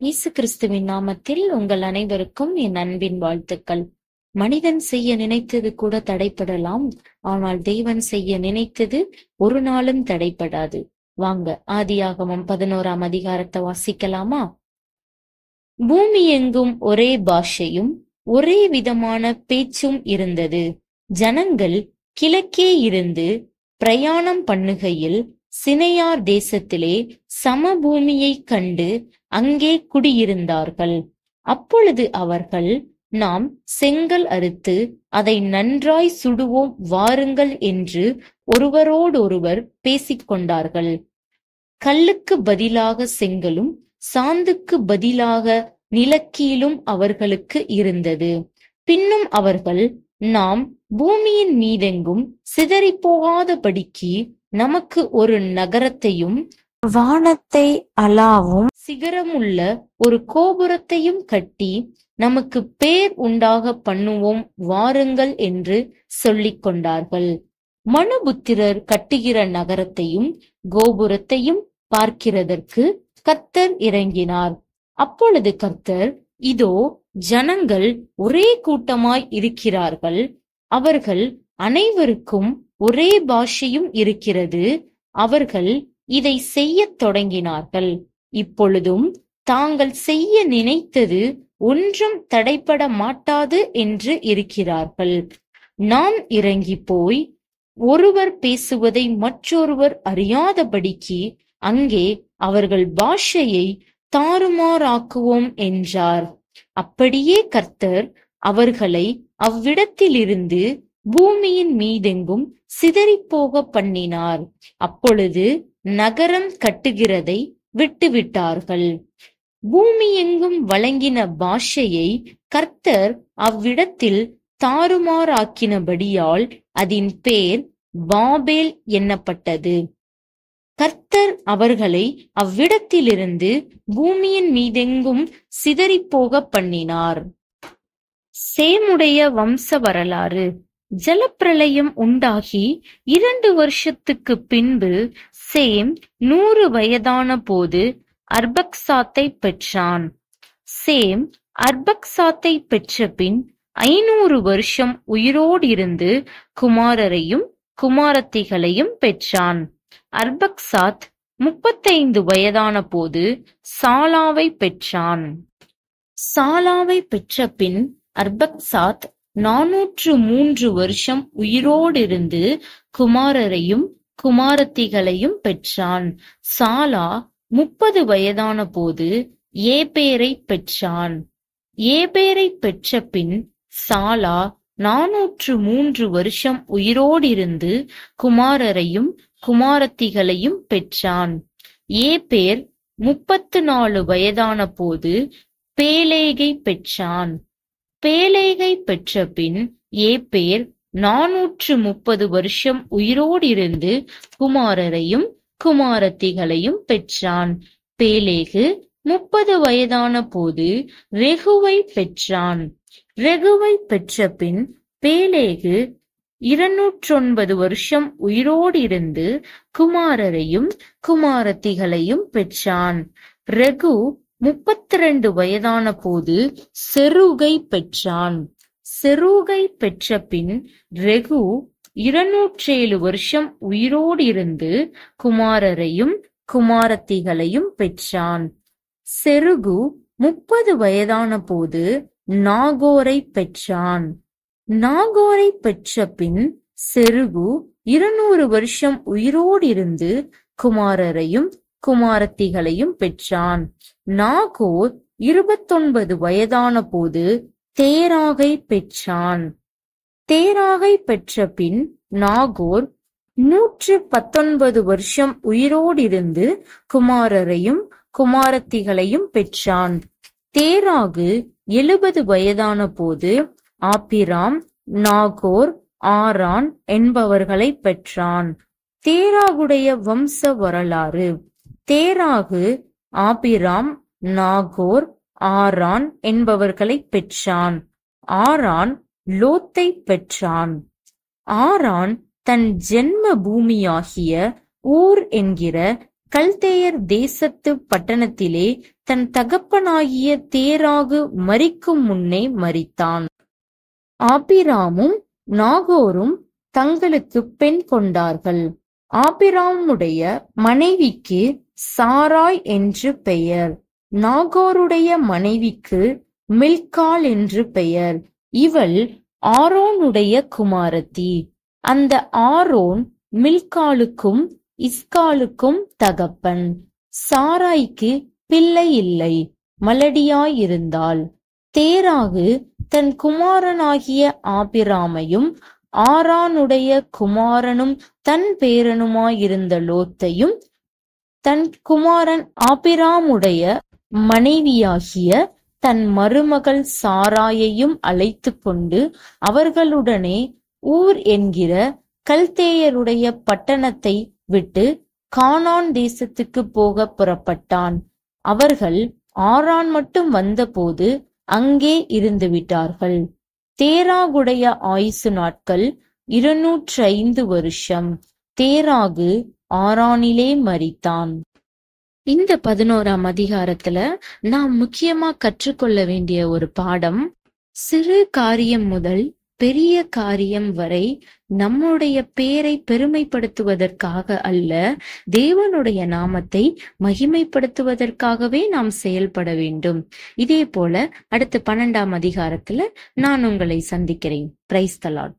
இயேசு கிறிஸ்துவின் நாமத்தில் உங்கள் அனைவருக்கும் என் அன்பின் வாழ்த்துக்கள். மனிதன் செய்ய நினைத்தது கூட தடைப்படலாம், ஆனால் தேவன் செய்ய நினைத்தது ஒரு நாளும் தடைப்படாது. வாங்க ஆதியாகமம் 11ஆம் அதிகாரத்தை வாசிக்கலாமா? பூமி எங்கும் ஒரே பாஷையும் ஒரே விதமான பேச்சும் இருந்தது. ஜனங்கள் கிழக்கே இருந்து பிரயாணம் பண்ணுகையில் சினையார் தேசத்திலே சமபூமியை கண்டு அங்கே குடியிருந்தார்கள். அப்பொழுது அவர்கள், நாம் செங்கல் அறுத்து அதை நன்றாய் சுடுவோம் வாருங்கள் என்று ஒருவரோடொருவர் பேசிக்கொண்டார்கள். கல்லுக்கு பதிலாக செங்கலும் சாந்துக்கு பதிலாக நிலக்கீலும் அவர்களுக்கு இருந்தது. பின்னும் அவர்கள், நாம் பூமியின் மீதெங்கும் சிதறிப்போகாதபடிக்கு நமக்கு ஒரு நகரத்தையும் வானத்தை அளாவும் சிகரமுள்ள ஒரு கோபுரத்தையும் கட்டி நமக்கு பேர் உண்டாக பண்ணுவோம் வாருங்கள் என்று சொல்லிக் கொண்டார்கள். மனுபுத்திரர் கட்டுகிற நகரத்தையும் கோபுரத்தையும் பார்க்கிறதற்கு கர்த்தர் இறங்கினார். அப்பொழுது கர்த்தர், இதோ ஜனங்கள் ஒரே கூட்டமாய் இருக்கிறார்கள், அவர்கள் அனைவருக்கும் ஒரே பாஷையும் இருக்கிறது. அவர்கள் இதை செய்யத் தொடங்கினார்கள். இப்பொழுதும் தாங்கள் செய்ய நினைத்தது ஒன்றும் தடைப்பட மாட்டாது என்று இருக்கிறார்கள். நாம் இறங்கி போய் ஒருவர் பேசுவதை மற்றொருவர் அறியாதபடிக்கு அங்கே அவர்கள் பாஷையை தாறுமாறாக்குவோம் என்றார். அப்படியே கர்த்தர் அவர்களை அவ்விடத்திலிருந்து பூமியின் மீதெங்கும் சிதறிப்போக பண்ணினார். அப்பொழுது நகரம் கட்டுகிறதை விட்டுவிட்டார்கள். பூமி எங்கும் வழங்கின பாஷையை கர்த்தர் அவ்விடத்தில் தாறுமாறாக்கினபடியால் அதன் பேர் பாபேல் என்னப்பட்டது. கர்த்தர் அவர்களை அவ்விடத்திலிருந்து பூமியின் மீதெங்கும் சிதறிப்போக பண்ணினார். சேமுடைய வம்ச வரலாறு. ஜலப்பிரளயம் உண்டாகி 2 வருஷத்துக்கு பின்பு சேம் 100 வயதான போது அர்பக்சாத்தை பெற்றான். சேம் அர்பக்சாத்தை பெற்ற பின் 500 வருஷம் உயிரோடிருந்து குமாரரையும் குமாரத்திகளையும் பெற்றான். அர்பக்சாத் 35 வயதான போது சாலாவை பெற்றான். சாலாவை பெற்ற பின் அர்பக்சாத் 403 வருஷம் உயிரோடிருந்து குமாரரையும் குமாரத்திகளையும் பெற்றான். சாலா 30 வயதான போது ஏபேரை பெற்றான். ஏபேரை பெற்ற பின் சாலா 403 வருஷம் உயிரோடிருந்து குமாரரையும் குமாரத்திகளையும் பெற்றான். ஏபேர் 34 வயதான போது பேலேகை பெற்றான். பேலேகை பெற்ற பின் ஏபேர் 430 வருஷம் உயிரோடிருந்து குமாரரையும் குமாரத்திகளையும் பெற்றான். பேலேகு 30 வயதான போது ரெகுவை பெற்றான். ரெகுவை பெற்ற பின் பேலேகு 209 வருஷம் உயிரோடிருந்து குமாரரையும் குமாரத்திகளையும் பெற்றான். ரெகு 32 வயதான போது செருகை பெற்றான். செருகை பெற்ற பின் ரெகு 207 வருஷம் உயிரோடிருந்து குமாரரையும் குமாரத்திகளையும் பெற்றான். செருகு 30 வயதான போது நாகோரை பெற்றான். நாகோரை பெற்ற பின் செருகு 200 வருஷம் உயிரோடிருந்து குமாரரையும் குமாரத்திகளையும் பெற்றான். நாகோர் 29 வயதான போது தேராகை பெற்றான். தேராகை பெற்ற பின் நாகோர் 119 வருஷம் உயிரோடிருந்து குமாரரையும் குமாரத்திகளையும் பெற்றான். தேராகு 70 வயதான போது ஆபிராம், நாகோர், ஆரான் என்பவர்களை பெற்றான். தேராகுடைய வம்ச வரலாறு. தேராகு ஆபிராம், நாகோர், ஆரான் என்பவர்களை பெற்றான். ஆரான் லோத்தை பெற்றான். ஆரான் தன் ஜென்ம பூமியாகிய ஊர் என்கிற கல்தேயர் தேசத்து பட்டணத்திலே தன் தகப்பனாகிய தேராகு மரிக்கும் முன்னே மரித்தான். ஆபிராமும் நாகோரும் தங்களுக்கு பெண் கொண்டார்கள். ஆபிராமுடைய மனைவிக்கு சாராய் என்று பெயர், நாகோருடைய மனைவிக்கு மில்காள் என்று பெயர். இவள் ஆரோனுடைய குமாரத்தி. அந்த ஆரோன் மில்காளுக்கும் இஸ்காலுக்கும் தகப்பன். சாராய்க்கு பிள்ளை இல்லை, மலடியாயிருந்தாள். தேராகு தன் குமாரனாகிய ஆபிராமையும் ஆரானுடைய குமாரனும் தன் பேரனுமாயிருந்த லோத்தையும் தன் குமாரன் ஆபிராமுடைய மனைவியாகிய தன் மருமகள் சாராயையும் அழைத்து கொண்டு அவர்களுடனே ஊர் என்கிற கல்தேயருடைய பட்டணத்தை விட்டு கானான் தேசத்துக்கு போக புறப்பட்டான். அவர்கள் ஆரான் மட்டும் வந்தபோது அங்கே இருந்து விட்டார்கள். தேராகுடைய ஆயுசு நாட்கள் 205 வருஷம். தேராகு ஆரானிலே மரித்தான். இந்த 11ஆம் அதிகாரத்துல நாம் முக்கியமா கற்றுக்கொள்ள வேண்டிய ஒரு பாடம், சிறு காரியம் முதல் பெரிய காரியம் வரை நம்முடைய பேரை பெருமைப்படுத்துவதற்காக அல்ல, தேவனுடைய நாமத்தை மகிமைப்படுத்துவதற்காகவே நாம் செயல்பட வேண்டும். இதே போல அடுத்த 12ஆம் அதிகாரத்துல நான் உங்களை சந்திக்கிறேன். Praise the Lord.